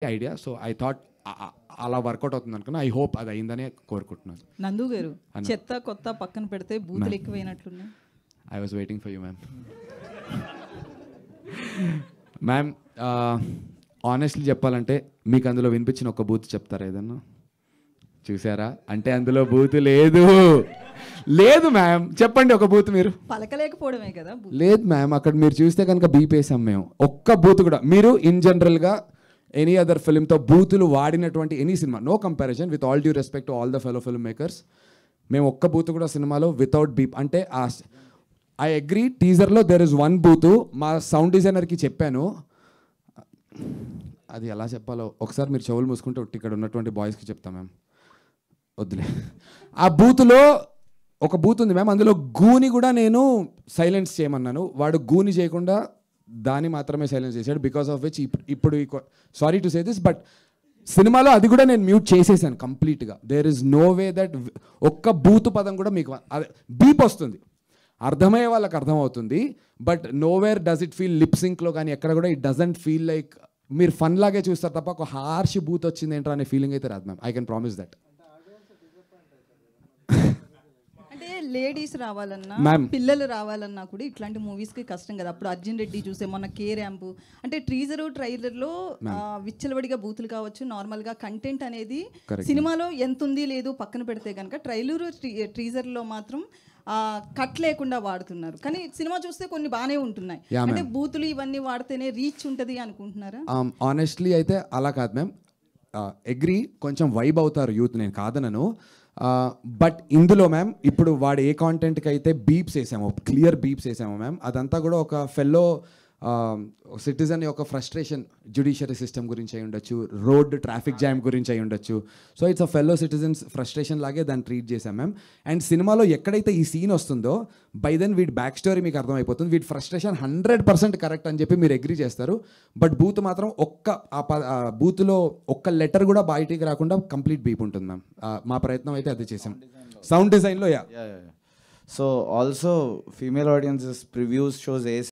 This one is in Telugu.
ఐడియా. సో ఐ థాట్ అలా వర్కౌట్ అవుతుంది అనుకున్నా. ఐ హోప్ అది అయిందని కోరుకుంటున్నాను. నందు గారు, చెత్త కొత్త పక్కన పెడితే బూతులు ఎక్కువైనట్లున్నాయి. I was waiting for you ma'am. Ma'am, honestly చెప్పాలంటే మీకు అందులో వినిపించిన ఒక బూత్ చెప్తారా ఏదన్నా? చూసారా, అంటే అందులో బూత్ లేదు. లేదు మ్యామ్, చెప్పండి ఒక బూత్ మీరు. పలకలేకపోవడమే కదా. లేదు మ్యామ్, అక్కడ మీరు చూస్తే కనుక బీపేసాం మేము. ఒక్క బూత్ కూడా మీరు ఇన్ జనరల్గా ఎనీ అదర్ ఫిల్మ్తో బూతులు వాడినటువంటి any cinema, no comparison, with all due respect to all the fellow film makers, మేము ఒక్క బూత్ కూడా సినిమాలో వితౌట్ బీప్ అంటే ఐ అగ్రీ టీజర్లో దెర్ ఇస్ వన్ బూత్. మా సౌండ్ డిజైనర్కి చెప్పాను, అది ఎలా చెప్పాలో ఒకసారి మీరు చెవులు మూసుకుంటే ఇక్కడ ఉన్నటువంటి బాయ్స్కి చెప్తాం మ్యామ్, వద్దులే. ఆ బూత్లో ఒక బూత్ ఉంది మ్యామ్, అందులో గూని కూడా నేను సైలెన్స్ చేయమన్నాను, వాడు గూని చేయకుండా దాన్ని మాత్రమే సైలెన్స్ చేశాడు. బికాస్ ఆఫ్ విచ్ ఇప్పుడు sorry to say this, but సినిమాలో అది కూడా నేను మ్యూట్ చేసేసాను కంప్లీట్గా. There is no way that ఒక్క బూత్ పదం కూడా మీకు అదే బీప్ వస్తుంది, అర్థమయ్యే వాళ్ళకి అర్థమవుతుంది, but nowhere does it feel lip సింక్లో కానీ ఎక్కడ కూడా ఇట్ డజంట్ ఫీల్ లైక్ మీరు ఫన్ లాగే చూస్తారు తప్ప ఒక హార్ష్ బూత్ వచ్చింది ఏంటో అనే ఫీలింగ్ అయితే రాదు ma'am. I can promise that. అంటే లేడీస్ రావాలన్నా, పిల్లలు రావాలన్నా కూడా ఇట్లాంటి మూవీస్కి కష్టం కదా. అప్పుడు అర్జున్ రెడ్డి చూసే మొన్న కే ర్యాంప్, అంటే టీజరు ట్రైలర్లో విచ్చలవడిగా బూతులు కావచ్చు, నార్మల్గా కంటెంట్ అనేది సినిమాలో ఎంత ఉంది లేదు పక్కన పెడితే కనుక ట్రైలరు టీజర్లో మాత్రం కట్ లేకుండా వాడుతున్నారు. కానీ సినిమా చూస్తే కొన్ని బాగానే ఉంటున్నాయి. అంటే బూతులు ఇవన్నీ వాడితేనే రీచ్ ఉంటుంది అనుకుంటున్నారా? ఆనెస్ట్లీ అయితే అలా కాదు మ్యామ్. అగ్రీ, కొంచెం వైబ్ అవుతారు యూత్, నేను కాదనను. బట్ ఇందులో మ్యామ్ ఇప్పుడు వాడు ఏ కాంటెంట్కి అయితే బీప్స్ వేసామో, క్లియర్ బీప్స్ వేసామో మ్యామ్, అదంతా కూడా ఒక ఫెల్లో సిటిజన్ యొక్క ఫ్రస్ట్రేషన్ జ్యుడిషియరీ సిస్టమ్ గురించి అయి ఉండొచ్చు, రోడ్ ట్రాఫిక్ జామ్ గురించి అయి ఉండొచ్చు. So it's a fellow citizens frustration లాగే దాన్ని ట్రీట్ చేసాం మ్యామ్. అండ్ సినిమాలో ఎక్కడైతే ఈ సీన్ వస్తుందో బై దెన్ వీడి బ్యాక్ స్టోరీ మీకు అర్థమైపోతుంది, వీడి ఫ్రస్ట్రేషన్ 100% కరెక్ట్ అని చెప్పి మీరు అగ్రీ చేస్తారు. బట్ బూత్ మాత్రం బూత్లో ఒక్క లెటర్ కూడా బయటికి రాకుండా కంప్లీట్ బీప్ ఉంటుంది మ్యామ్. మా ప్రయత్నం అయితే అది చేసాం సౌండ్ డిజైన్లో. So also female audiences previews shows